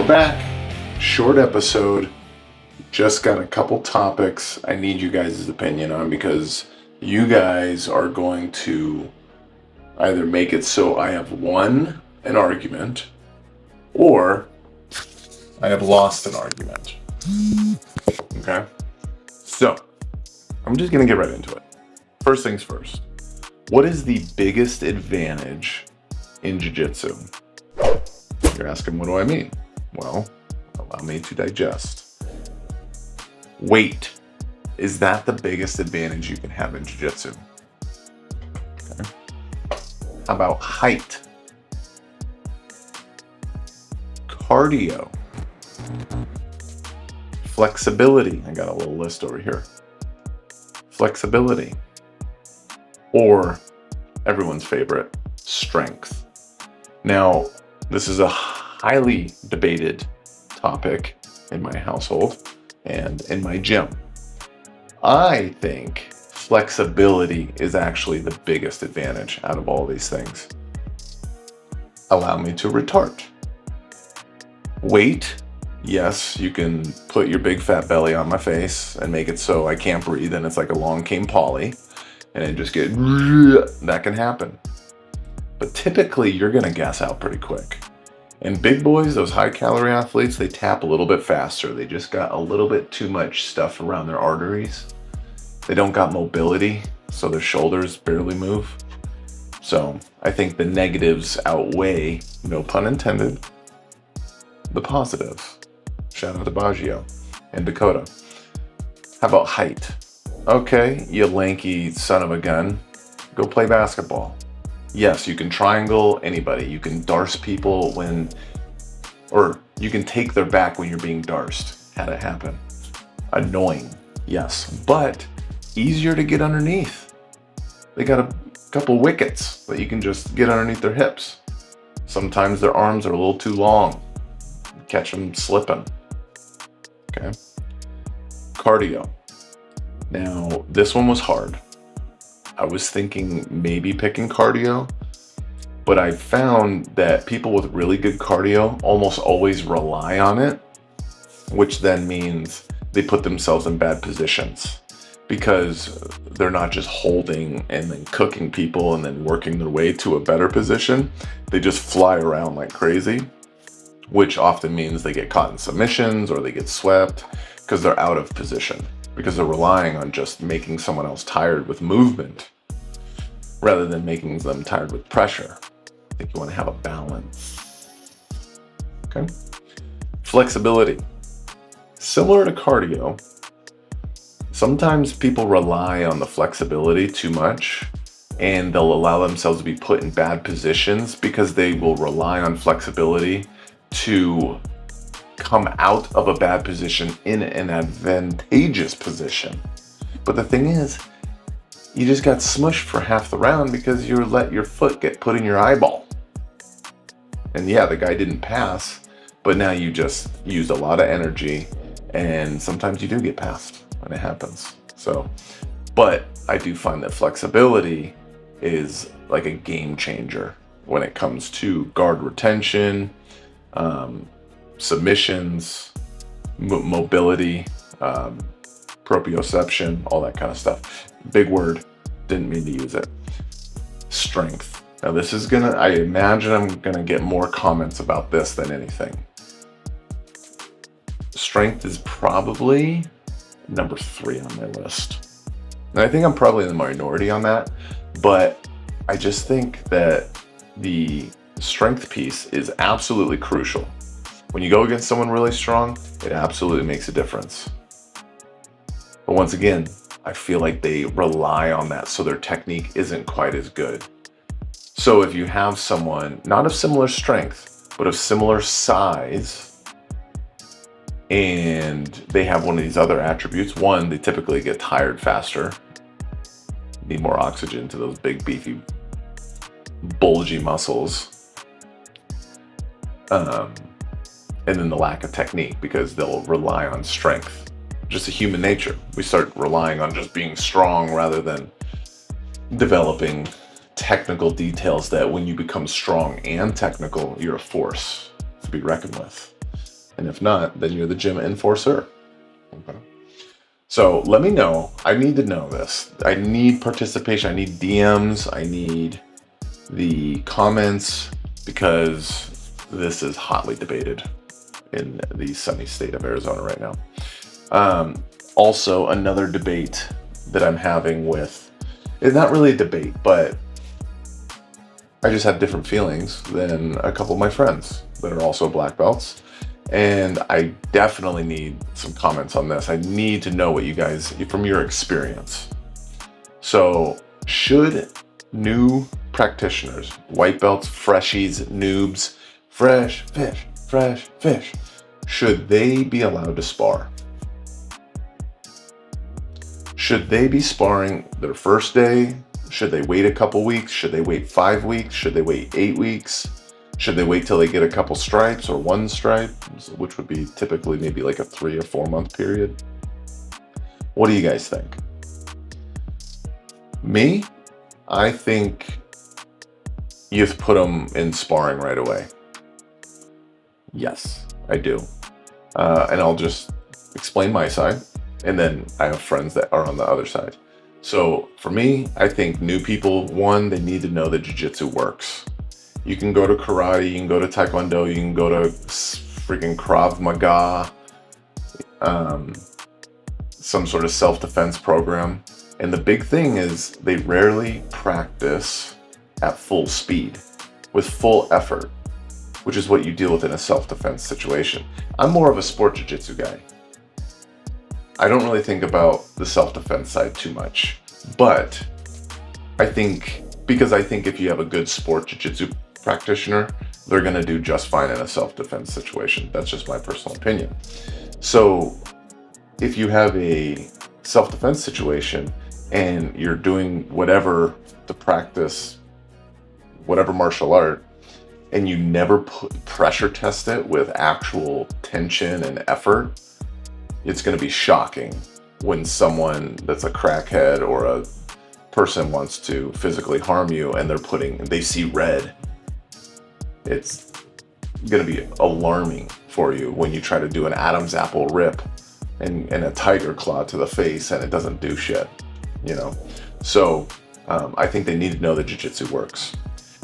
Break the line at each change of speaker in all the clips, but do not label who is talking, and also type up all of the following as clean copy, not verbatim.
We're back. Short episode. Just got a couple topics I need you guys' opinion on because you guys are going to either make it so I have won an argument or I have lost an argument. Okay? So, I'm just going to get right into it. First things first. What is the biggest advantage in Jiu-Jitsu? You're asking, what do I mean? Well, allow me to digest. Weight. Is that the biggest advantage you can have in Jiu-Jitsu? Okay. How about height? Cardio. Flexibility. I got a little list over here. Flexibility. Or everyone's favorite, strength. Now, this is a highly debated topic in my household and in my gym. I think flexibility is actually the biggest advantage out of all these things. Allow me to retort. Weight, yes, you can put your big fat belly on my face and make it so I can't breathe and it's like a long cane poly and it just get, that can happen. But typically you're gonna gas out pretty quick. And big boys, those high calorie athletes, they tap a little bit faster. They just got a little bit too much stuff around their arteries. They don't got mobility, so their shoulders barely move. So I think the negatives outweigh, no pun intended, the positives. Shout out to Baggio and Dakota. How about height? Okay, you lanky son of a gun, go play basketball. Yes, you can triangle anybody. You can darce people or you can take their back when you're being darced. Had it happen. Annoying, yes, but easier to get underneath. They got a couple wickets that you can just get underneath their hips. Sometimes their arms are a little too long. Catch them slipping. Okay. Cardio. Now, this one was hard. I was thinking maybe picking cardio, but I found that people with really good cardio almost always rely on it, which then means they put themselves in bad positions because they're not just holding and then cooking people and then working their way to a better position. They just fly around like crazy, which often means they get caught in submissions or they get swept because they're out of position, because they're relying on just making someone else tired with movement rather than making them tired with pressure. I think you want to have a balance. Okay. Flexibility. Similar to cardio, sometimes people rely on the flexibility too much and they'll allow themselves to be put in bad positions because they will rely on flexibility to come out of a bad position in an advantageous position. But the thing is, you just got smushed for half the round because you let your foot get put in your eyeball. And yeah, the guy didn't pass, but now you just used a lot of energy and sometimes you do get passed when it happens. So, but I do find that flexibility is like a game changer when it comes to guard retention, submissions, mobility, proprioception, all that kind of stuff. Big word, didn't mean to use it. Strength. Now this is I imagine I'm gonna get more comments about this than anything. Strength is probably number 3 on my list. And I think I'm probably in the minority on that, but I just think that the strength piece is absolutely crucial. When you go against someone really strong, it absolutely makes a difference. But once again, I feel like they rely on that so their technique isn't quite as good. So if you have someone, not of similar strength, but of similar size, and they have one of these other attributes, one, they typically get tired faster, need more oxygen to those big, beefy, bulgy muscles. And then the lack of technique because they'll rely on strength. Just a human nature. We start relying on just being strong rather than developing technical details that when you become strong and technical, you're a force to be reckoned with. And if not, then you're the gym enforcer. Okay. So let me know. I need to know this. I need participation. I need DMs. I need the comments, because this is hotly debated in the sunny state of Arizona right now. Also, another debate that I'm having with, it's not really a debate, but I just have different feelings than a couple of my friends that are also black belts. And I definitely need some comments on this. I need to know what you guys, from your experience. So, should new practitioners, white belts, freshies, noobs, fresh fish, should they be allowed to spar? Should they be sparring their first day? Should they wait a couple weeks? Should they wait 5 weeks? Should they wait 8 weeks? Should they wait till they get a couple stripes or one stripe, which would be typically maybe like a 3 or 4 month period? What do you guys think? Me, I think you have to put them in sparring right away. Yes, I do. And I'll just explain my side, and then I have friends that are on the other side. So for me, I think new people, one, they need to know that Jiu-Jitsu works. You can go to karate, you can go to taekwondo, you can go to freaking Krav Maga, some sort of self-defense program. And the big thing is they rarely practice at full speed, with full effort, which is what you deal with in a self-defense situation. I'm more of a sport jiu-jitsu guy. I don't really think about the self-defense side too much, but I think if you have a good sport jiu-jitsu practitioner, they're gonna do just fine in a self-defense situation. That's just my personal opinion. So if you have a self-defense situation and you're doing whatever to practice, whatever martial art, and you never pressure test it with actual tension and effort, it's going to be shocking when someone that's a crackhead or a person wants to physically harm you and they see red. It's going to be alarming for you when you try to do an Adam's apple rip and a tiger claw to the face and it doesn't do shit, So I think they need to know that jiu-jitsu works.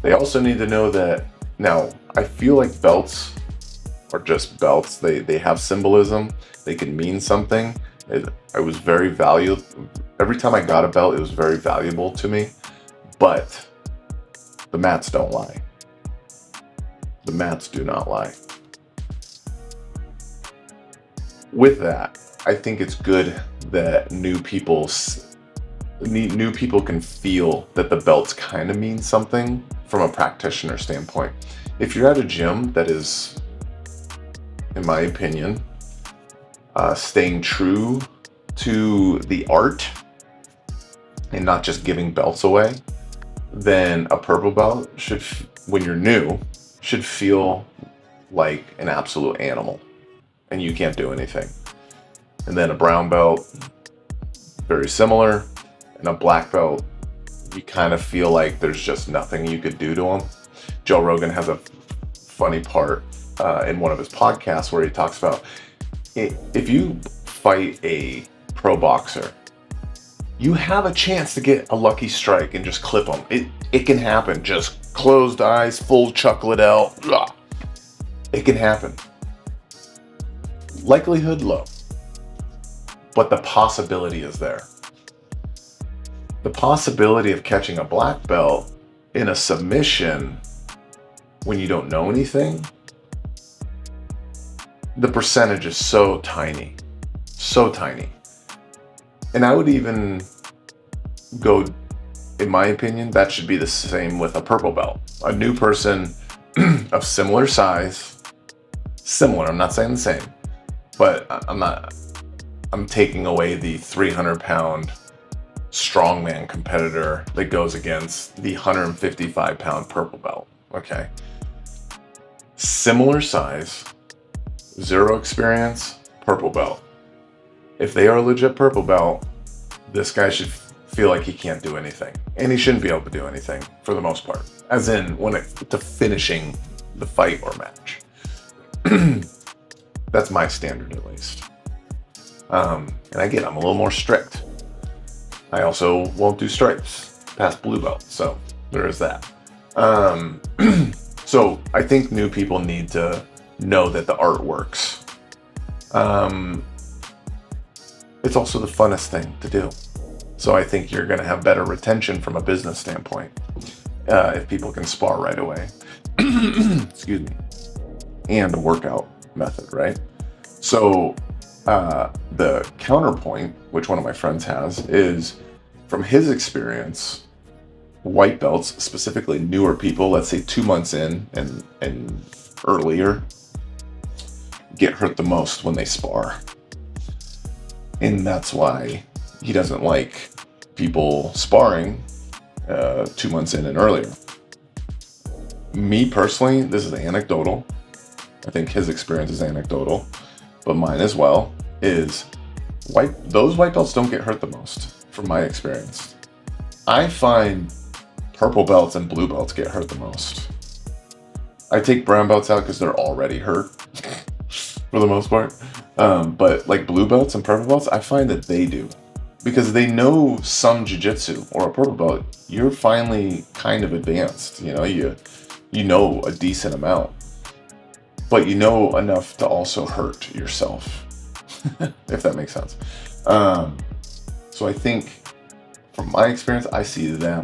They also need to know that, now, I feel like belts are just belts. They have symbolism. They can mean something. I was very valued. Every time I got a belt, it was very valuable to me. But the mats don't lie. The mats do not lie. With that, I think it's good that new people can feel that the belts kind of mean something from a practitioner standpoint. If you're at a gym that is, in my opinion, staying true to the art and not just giving belts away, then a purple belt should, when you're new, should feel like an absolute animal and you can't do anything. And then a brown belt, very similar, and a black belt, you kind of feel like there's just nothing you could do to them. Joe Rogan has a funny part in one of his podcasts where he talks about, if you fight a pro boxer, you have a chance to get a lucky strike and just clip them. It can happen. Just closed eyes, full chocolate out. It can happen. Likelihood low, but the possibility is there. The possibility of catching a black belt in a submission when you don't know anything, the percentage is so tiny. And I would even go, in my opinion, that should be the same with a purple belt. A new person of similar size, I'm not saying the same, but I'm taking away the 300-pound strongman competitor that goes against the 155-pound purple belt, okay? Similar size, zero experience, purple belt. If they are a legit purple belt, this guy should feel like he can't do anything. And he shouldn't be able to do anything for the most part, as in to finishing the fight or match. That's my standard, at least. And again, I'm a little more strict. I also won't do stripes past blue belt, so there is that. So I think new people need to know that the art works. It's also the funnest thing to do. So I think you're going to have better retention from a business standpoint if people can spar right away. Excuse me. And a workout method, right? So the counterpoint, which one of my friends has, is from his experience, white belts, specifically newer people, let's say 2 months in and earlier, get hurt the most when they spar. And that's why he doesn't like people sparring 2 months in and earlier. Me personally, this is anecdotal. I think his experience is anecdotal, but mine as well, is those white belts don't get hurt the most, from my experience. I find purple belts and blue belts get hurt the most. I take brown belts out because they're already hurt for the most part. But like blue belts and purple belts, I find that they do. Because they know some jiu-jitsu, or a purple belt, you're finally kind of advanced. You know a decent amount. But you know enough to also hurt yourself. If that makes sense. So I think, from my experience, I see them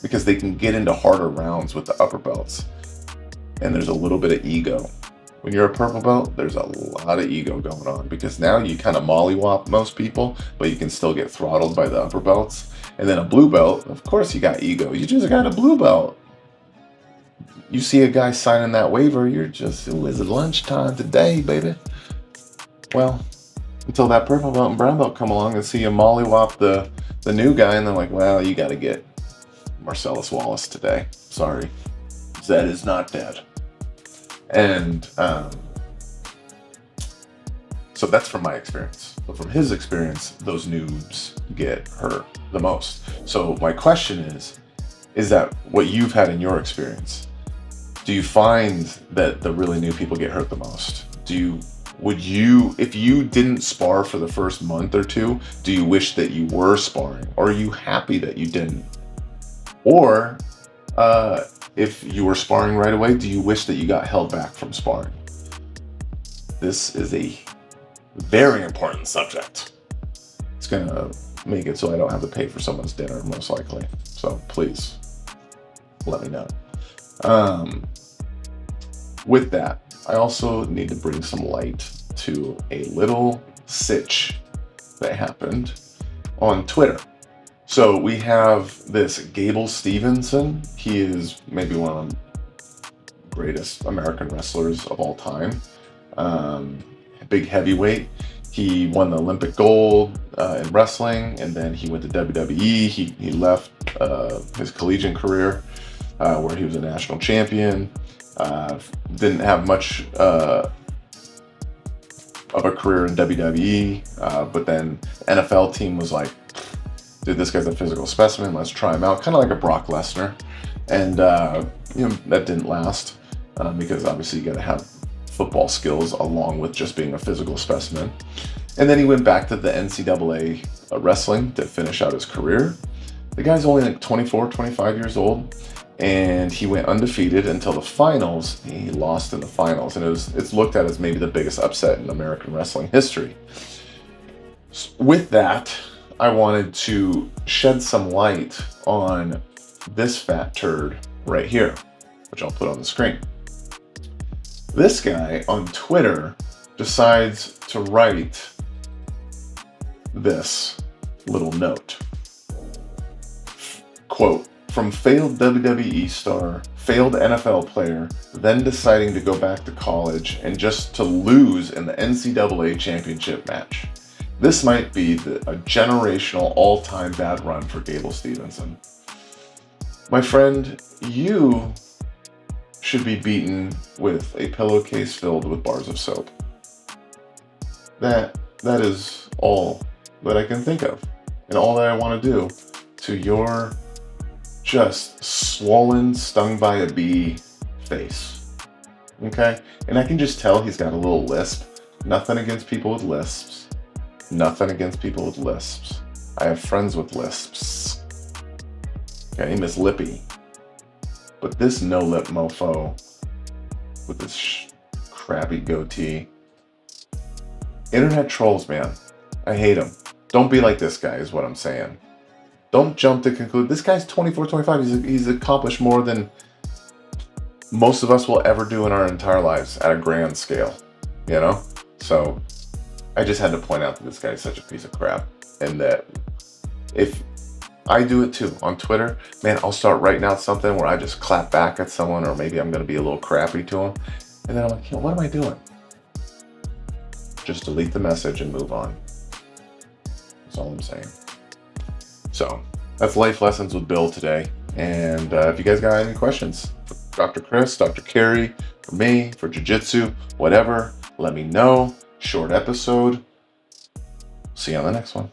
because they can get into harder rounds with the upper belts. And there's a little bit of ego. When you're a purple belt, there's a lot of ego going on because now you kind of mollywop most people, but you can still get throttled by the upper belts. And then a blue belt, of course you got ego. You just got a blue belt. You see a guy signing that waiver, you're just, is it lunchtime today, baby? Well, until that purple belt and brown belt come along and see you mollywop the new guy, and they're like, well, you got to get Marcellus Wallace today. Sorry. Zed is not dead. And so that's from my experience. But from his experience, those noobs get hurt the most. So my question is that what you've had in your experience? Do you find that the really new people get hurt the most? If you didn't spar for the first month or two, do you wish that you were sparring? Or are you happy that you didn't? Or if you were sparring right away, do you wish that you got held back from sparring? This is a very important subject. It's going to make it so I don't have to pay for someone's dinner, most likely. So please, let me know. With that, I also need to bring some light to a little sitch that happened on Twitter. So we have this Gable Stevenson. He is maybe one of the greatest American wrestlers of all time. Big heavyweight. He won the Olympic gold in wrestling, and then he went to WWE. He left his collegiate career where he was a national champion. Didn't have much of a career in WWE, but then the NFL team was like, dude, this guy's a physical specimen, let's try him out. Kind of like a Brock Lesnar. And that didn't last because obviously you got to have football skills along with just being a physical specimen. And then he went back to the NCAA wrestling to finish out his career. The guy's only like 24, 25 years old. And he went undefeated until the finals. He lost in the finals, and it's looked at as maybe the biggest upset in American wrestling history. With that, I wanted to shed some light on this fat turd right here, which I'll put on the screen. This guy on Twitter decides to write this little note. Quote, from failed WWE star, failed NFL player, then deciding to go back to college and just to lose in the NCAA championship match. This might be a generational all-time bad run for Gable Stevenson. My friend, you should be beaten with a pillowcase filled with bars of soap. That is all that I can think of, and all that I want to do to your just swollen, stung by a bee face. Okay? And I can just tell he's got a little lisp Nothing against people with lisps. Nothing against people with lisps. I have friends with lisps. Okay, Miss Lippy. But this no-lip mofo with this crappy goatee. Internet trolls, man. I hate them. Don't be like this guy is what I'm saying. Don't jump to conclude. This guy's 24, 25. He's accomplished more than most of us will ever do in our entire lives at a grand scale. You know? So I just had to point out that this guy is such a piece of crap. And that if I do it too on Twitter, man, I'll start writing out something where I just clap back at someone, or maybe I'm going to be a little crappy to them. And then I'm like, what am I doing? Just delete the message and move on. That's all I'm saying. So that's life lessons with Bill today. And if you guys got any questions for Dr. Chris, Dr. Carey, for me, for Jiu-Jitsu, whatever, let me know. Short episode. See you on the next one.